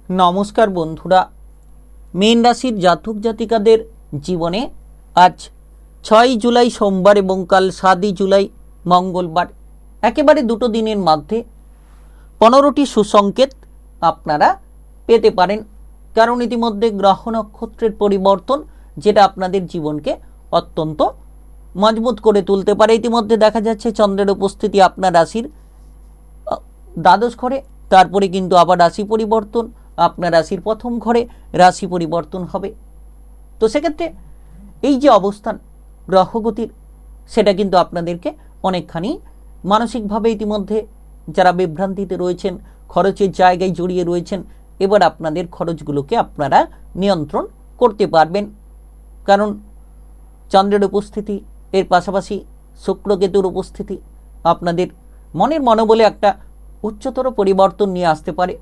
নমস্কার বন্ধুরা, মীন রাশির জাতক জাতিকাদের জীবনে আজ 6 জুলাই সোমবার এবং কাল 7 জুলাই মঙ্গলবার একেবারে দুটো দিনের মধ্যে 15টি সুসংকেত আপনারা পেতে পারেন। কারণ ইতিমধ্যে গ্রহ নক্ষত্রের পরিবর্তন যেটা আপনাদের জীবনকে অত্যন্ত মজবুত করে তুলতে পারে। ইতিমধ্যে দেখা যাচ্ছে চন্দ্রের উপস্থিতি আপনার রাশির দ্বাদশ ঘরে, তারপরে কিন্তু আবার রাশি পরিবর্তন, আপনার রাশির প্রথম ঘরে রাশি পরিবর্তন হবে। তো সেক্ষেত্রে এই যে অবস্থান গ্রহগতির, সেটা কিন্তু আপনাদেরকে অনেকখানি মানসিকভাবে ইতিমধ্যে যারা বিভ্রান্তিতে রয়েছেন, খরচের জায়গায় জড়িয়ে রয়েছেন, এবার আপনাদের খরচগুলোকে আপনারা নিয়ন্ত্রণ করতে পারবেন। কারণ চন্দ্রের উপস্থিতি, এর পাশাপাশি শুক্রকেতুর উপস্থিতি আপনাদের মনের মনোবলে একটা উচ্চতর পরিবর্তন নিয়ে আসতে পারে।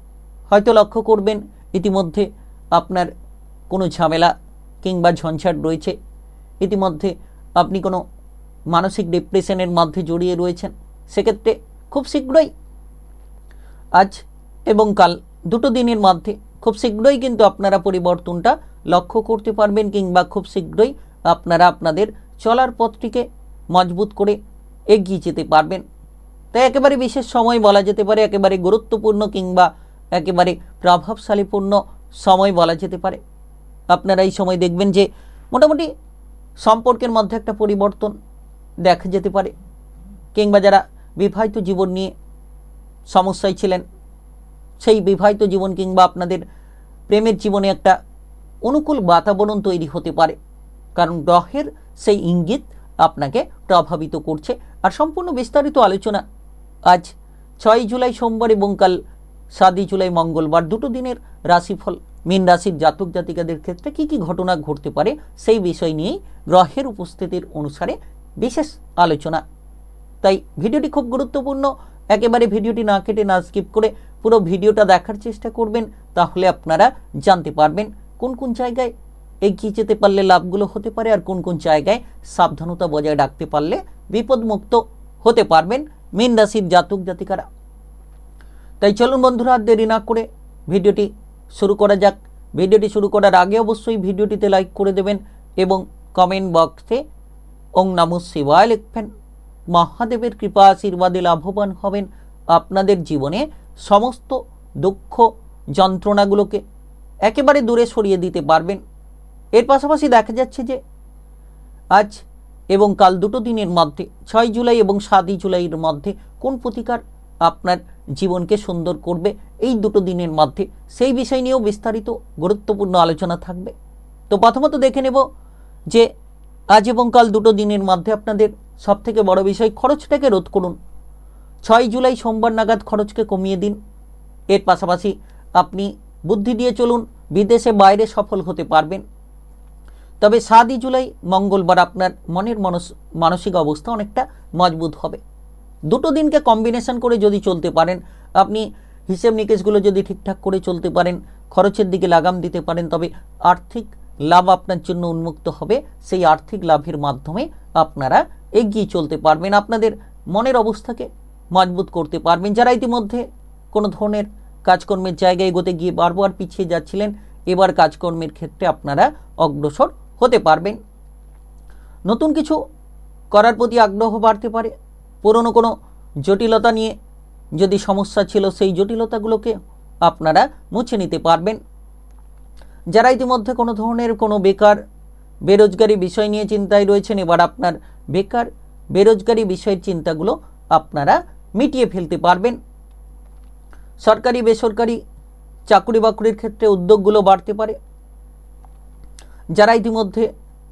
হয়তো লক্ষ্য করবেন ইতিমধ্যে আপনার কোনো ঝামেলা কিংবা ঝঞ্ঝাট রয়েছে, ইতিমধ্যে আপনি কোনো মানসিক ডিপ্রেশনের মধ্যে জড়িয়ে রয়েছেন। সেক্ষেত্রে খুব শীঘ্রই আজ এবং কাল দুটো দিনের মধ্যে খুব শীঘ্রই কিন্তু আপনারা পরিবর্তনটা লক্ষ্য করতে পারবেন, কিংবা খুব শীঘ্রই আপনারা আপনাদের চলার পথটিকে মজবুত করে এগিয়ে যেতে পারবেন। তাই একেবারে বিশেষ সময় বলা যেতে পারে, একেবারে গুরুত্বপূর্ণ কিংবা একেবারে প্রভাবশালীপূর্ণ সময় বলা যেতে পারে। আপনারা এই সময় দেখবেন যে মোটামুটি সম্পর্কের মধ্যে একটা পরিবর্তন দেখা যেতে পারে, কিংবা যারা বিবাহিত জীবন নিয়ে সমস্যায় ছিলেন, সেই বিবাহিত জীবন কিংবা আপনাদের প্রেমের জীবনে একটা অনুকূল বাতাবরণ তৈরি হতে পারে। কারণ গ্রহের সেই ইঙ্গিত আপনাকে প্রভাবিত করছে। আর সম্পূর্ণ বিস্তারিত আলোচনা আজ 6 জুলাই সোমবার এবং কাল 7 জুলাই মঙ্গলবার দুটো দিনের রাশিফল, মীন রাশির জাতক জাতিকাদের ক্ষেত্রে কী কী ঘটনা ঘটতে পারে সেই বিষয় নিয়েই গ্রহের উপস্থিতির অনুসারে বিশেষ আলোচনা। তাই ভিডিওটি খুব গুরুত্বপূর্ণ, একেবারে ভিডিওটি না কেটে না স্কিপ করে পুরো ভিডিওটা দেখার চেষ্টা করবেন। তাহলে আপনারা জানতে পারবেন কোন কোন জায়গায় এগিয়ে যেতে পারলে লাভগুলো হতে পারে, আর কোন কোন জায়গায় সাবধানতা বজায় রাখতে পারলে বিপদমুক্ত হতে পারবেন মীন রাশির জাতক জাতিকারা। তাই চলুন বন্ধুরা, আর দেরি না করে ভিডিওটি শুরু করা যাক। ভিডিওটি শুরু করার আগে অবশ্যই ভিডিওটিতে লাইক করে দেবেন এবং কমেন্ট বক্সে ওং নমঃ শিবায় লিখবেন। মহাদেবের কৃপা আশীর্বাদে লাভবান হবেন। আপনাদের জীবনে সমস্ত দুঃখ যন্ত্রণাগুলোকে একেবারে দূরে সরিয়ে দিতে পারবেন। এর পাশাপাশি দেখা যাচ্ছে যে আজ এবং কাল দুটো দিনের মধ্যে 6 জুলাই এবং 7 জুলাইয়ের মধ্যে কোন প্রতিকার আপনার জীবনকে সুন্দর করবে এই দুটো দিনের মধ্যে, সেই বিষয় নিয়েও বিস্তারিত গুরুত্বপূর্ণ আলোচনা থাকবে। তো প্রথমত দেখে নেব যে আজ এবং কাল দুটো দিনের মধ্যে আপনাদের সবথেকে বড় বিষয়, খরচটাকে রোধ করুন। 6 জুলাই সোমবার নাগাদ খরচকে কমিয়ে দিন। এর পাশাপাশি আপনি বুদ্ধি দিয়ে চলুন, বিদেশে বাইরে সফল হতে পারবেন। তবে 7 জুলাই মঙ্গলবার আপনার মনের মানসিক অবস্থা অনেকটা মজবুত হবে। দুটো দিনকে কম্বিনেশন করে যদি চলতে পারেন, আপনি হিসেব নিকেশগুলো যদি ঠিকঠাক করে চলতে পারেন, খরচের দিকে লাগাম দিতে পারেন, তবে আর্থিক লাভ আপনার জন্য উন্মুক্ত হবে। সেই আর্থিক লাভের মাধ্যমে আপনারা এগিয়ে চলতে পারবেন, আপনাদের মনের অবস্থাকে মজবুত করতে পারবেন। যারা ইতিমধ্যে কোনো ধরনের কাজকর্মের জায়গায় এগোতে গিয়ে বারবার পিছিয়ে যাচ্ছিলেন, এবার কাজকর্মের ক্ষেত্রে আপনারা অগ্রসর হতে পারবেন। নতুন কিছু করার প্রতি আগ্রহ বাড়তে পারে। পুরনো কোনো জটিলতা নিয়ে যদি সমস্যা ছিল, সেই জটিলতাগুলোকে আপনারা মুছে নিতে পারবেন। যারা ইতিমধ্যে কোনো ধরনের কোনো বেরোজগারি বিষয় নিয়ে চিন্তায় রয়েছেন, এবার আপনার বেরোজগারি বিষয়ের চিন্তাগুলো আপনারা মিটিয়ে ফেলতে পারবেন। সরকারি বেসরকারি চাকরি বাকরির ক্ষেত্রে উদ্যোগগুলো বাড়তে পারে। যারা ইতিমধ্যে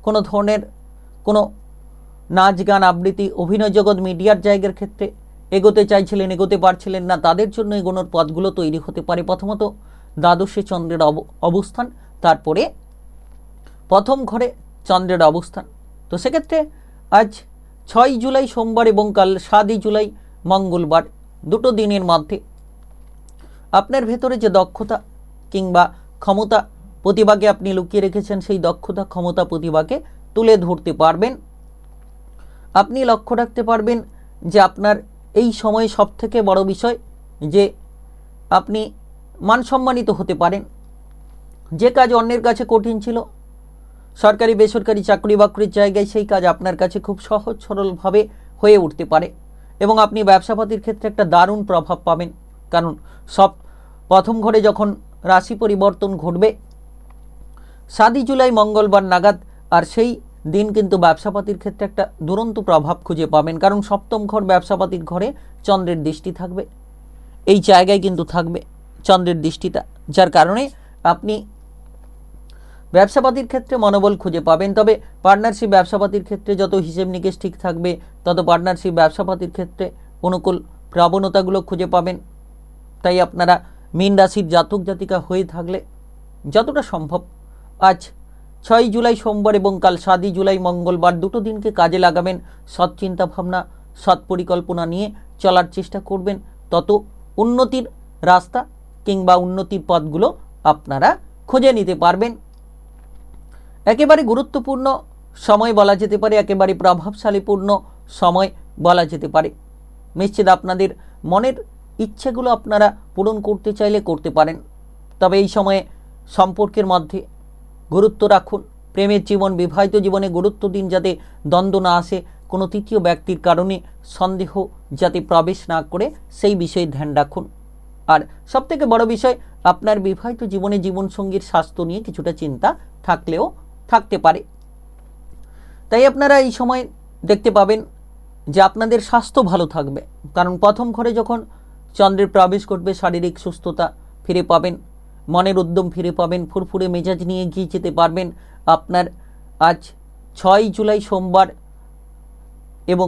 কোনো ধরনের কোনো নাচ গান আবৃত্তি অভিনয় জগৎ মিডিয়ার জায়গার ক্ষেত্রে এগোতে চাইছিলেন, এগোতে পারছিলেন না, তাদের জন্য এগোনোর পথগুলো তৈরি হতে পারে। প্রথমত দ্বাদশে চন্দ্রের অবস্থান, তারপরে প্রথম ঘরে চন্দ্রের অবস্থান। তো সেক্ষেত্রে আজ 6 জুলাই সোমবার এবং কাল 7 জুলাই মঙ্গলবার দুটো দিনের মধ্যে আপনার ভেতরে যে দক্ষতা কিংবা ক্ষমতা প্রতিভাকে আপনি লুকিয়ে রেখেছেন, সেই দক্ষতা ক্ষমতা প্রতিভাকে তুলে ধরতে পারবেন। আপনি লক্ষ্য রাখতে পারবেন যে আপনার এই সময়ে সবথেকে বড় বিষয় যে আপনি মান সম্মানিত হতে পারেন। যে কাজ অন্যের কাছে কঠিন ছিল, সরকারি বেসরকারি চাকরি বাকরির জায়গায় সেই কাজ আপনার কাছে খুব সহজ সরলভাবে হয়ে উঠতে পারে এবং আপনি ব্যবসাপাতির ক্ষেত্রে একটা দারুণ প্রভাব পাবেন। কারণ প্রথম ঘরে যখন রাশি পরিবর্তন ঘটবে 7 জুলাই মঙ্গলবার নাগাদ, আর সেই দিন কিন্তু ব্যবসাপাতির ক্ষেত্রে একটা দুরন্ত প্রভাব খুঁজে পাবেন। কারণ সপ্তম ঘর ব্যবসাপাতির ঘরে চন্দ্রের দৃষ্টি থাকবে, এই জায়গায় কিন্তু থাকবে চন্দ্রের দৃষ্টিটা, যার কারণে আপনি ব্যবসাপাতির ক্ষেত্রে মনোবল খুঁজে পাবেন। তবে পার্টনারশিপ ব্যবসাপাতির ক্ষেত্রে যত হিসেব নিকেশ ঠিক থাকবে, তত পার্টনারশিপ ব্যবসাপাতির ক্ষেত্রে অনুকূল প্রবণতাগুলো খুঁজে পাবেন। তাই আপনারা মীন রাশির জাতক জাতিকা হয়ে থাকলে যতটা সম্ভব আজ 6 জুলাই সোমবার এবং কাল 7 জুলাই মঙ্গলবার দুটো দিনকে কাজে লাগাবেন। সৎ চিন্তা ভাবনা, সৎ পরিকল্পনা নিয়ে চলার চেষ্টা করবেন, তত উন্নতির রাস্তা কিংবা উন্নতির পথগুলো আপনারা খুঁজে নিতে পারবেন। একেবারে গুরুত্বপূর্ণ সময় বলা যেতে পারে, একেবারে প্রভাবশালীপূর্ণ সময় বলা যেতে পারে। নিশ্চিত আপনাদের মনের ইচ্ছেগুলো আপনারা পূরণ করতে চাইলে করতে পারেন। তবে এই সময়ে সম্পর্কের মধ্যে গুরুত্ব রাখুন, প্রেমের জীবন, বিবাহিত জীবনে গুরুত্ব দিন, যাতে দ্বন্দ্ব না আসে, কোনো তৃতীয় ব্যক্তির কারণে সন্দেহ যাতে প্রবেশ না করে সেই বিষয়ে ধ্যান রাখুন। আর সবথেকে বড় বিষয়, আপনার বিবাহিত জীবনে জীবনসঙ্গীর স্বাস্থ্য নিয়ে কিছুটা চিন্তা থাকলেও থাকতে পারে। তাই আপনারা এই সময় দেখতে পাবেন যে আপনাদের স্বাস্থ্য ভালো থাকবে। কারণ প্রথম ঘরে যখন চন্দ্রের প্রবেশ ঘটবে, শারীরিক সুস্থতা ফিরে পাবেন, মনের উদ্যম ফিরে পাবেন, ফুরফুরে মেজাজ নিয়ে এগিয়ে যেতে পারবেন। আপনার আজ 6 জুলাই সোমবার এবং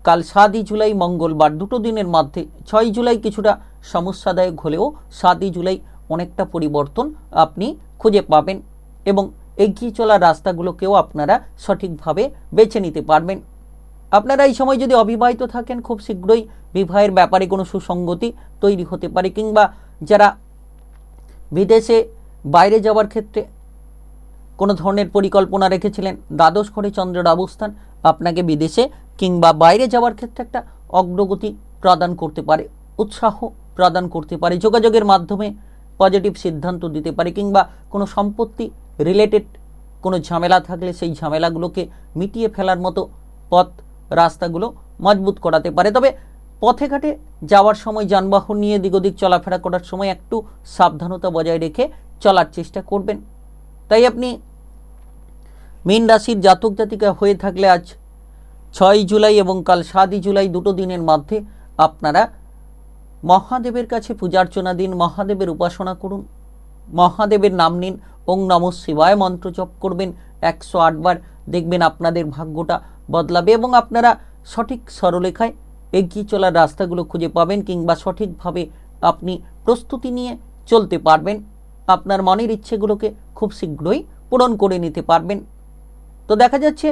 কাল 7 জুলাই মঙ্গলবার দুটো দিনের মধ্যে 6 জুলাই কিছুটা সমস্যাদায়ক হলেও 7 জুলাই অনেকটা পরিবর্তন আপনি খুঁজে পাবেন এবং এগিয়ে চলার রাস্তাগুলোকেও আপনারা সঠিকভাবে বেছে নিতে পারবেন। আপনারা এই সময় যদি অবিবাহিত থাকেন, খুব শীঘ্রই বিবাহের ব্যাপারে কোনো সুসঙ্গতি তৈরি হতে পারে, কিংবা যারা বিদেশে বাইরে যাওয়ার ক্ষেত্রে কোনো ধরনের পরিকল্পনা রেখেছিলেন, দ্বাদশ ঘরে চন্দ্রের অবস্থান আপনাকে বিদেশে কিংবা বাইরে যাওয়ার ক্ষেত্রে একটা অগ্রগতি প্রদান করতে পারে, উৎসাহ প্রদান করতে পারে, যোগাযোগের মাধ্যমে পজিটিভ সিদ্ধান্ত দিতে পারে, কিংবা কোনো সম্পত্তি রিলেটেড কোনো ঝামেলা থাকলে সেই ঝামেলাগুলোকে মিটিয়ে ফেলার মতো পথ রাস্তাগুলো মজবুত করাতে পারে। তবে পথে ঘাটে যাওয়ার সময়, যানবাহন নিয়ে দিক ওদিক চলাফেরা করার সময় একটু সাবধানতা বজায় রেখে চলার চেষ্টা করবেন। তাই আপনি মীন রাশির জাতক জাতিকা হয়ে থাকলে আজ 6 জুলাই এবং কাল 7 জুলাই দুটো দিনের মধ্যে আপনারা মহাদেবের কাছে পূজার্চনা দিন, মহাদেবের উপাসনা করুন, মহাদেবের নাম নিন, ওং নমঃ শিবায় মন্ত্র জপ করবেন 108 বার। দেখবেন আপনাদের ভাগ্যটা বদলাবে এবং আপনারা সঠিক সরলরেখায় এগিয়ে চলার রাস্তাগুলো খুঁজে পাবেন, কিংবা সঠিকভাবে আপনি প্রস্তুতি নিয়ে চলতে পারবেন। আপনার মনের ইচ্ছেগুলোকে খুব শীঘ্রই পূরণ করে নিতে পারবেন। তো দেখা যাচ্ছে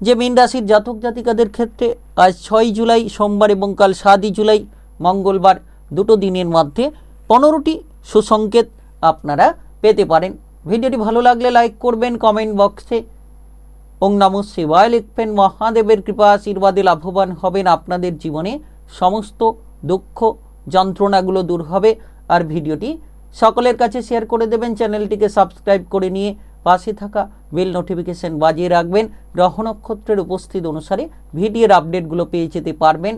যে মীন রাশির জাতক জাতিকাদের ক্ষেত্রে আজ 6 জুলাই সোমবার এবং কাল 7 জুলাই মঙ্গলবার দুটো দিনের মধ্যে 15টি সুসংকেত আপনারা পেতে পারেন। ভিডিওটি ভালো লাগলে লাইক করবেন, কমেন্ট বক্সে ওং নমঃ শিবায় লিখবেন। মহাদেবের কৃপা আশীর্বাদে লাভবান হবেন, আপনাদের জীবনে সমস্ত দুঃখ যন্ত্রণাগুলো দূর হবে। আর ভিডিওটি সকলের কাছে শেয়ার করে দেবেন, চ্যানেলটিকে সাবস্ক্রাইব করে নিয়ে পাশে থাকা বেল নোটিফিকেশন বাজিয়ে রাখবেন। গ্রহ নক্ষত্রের উপস্থিত অনুসারে ভিডিওর আপডেটগুলো পেয়ে যেতে পারবেন।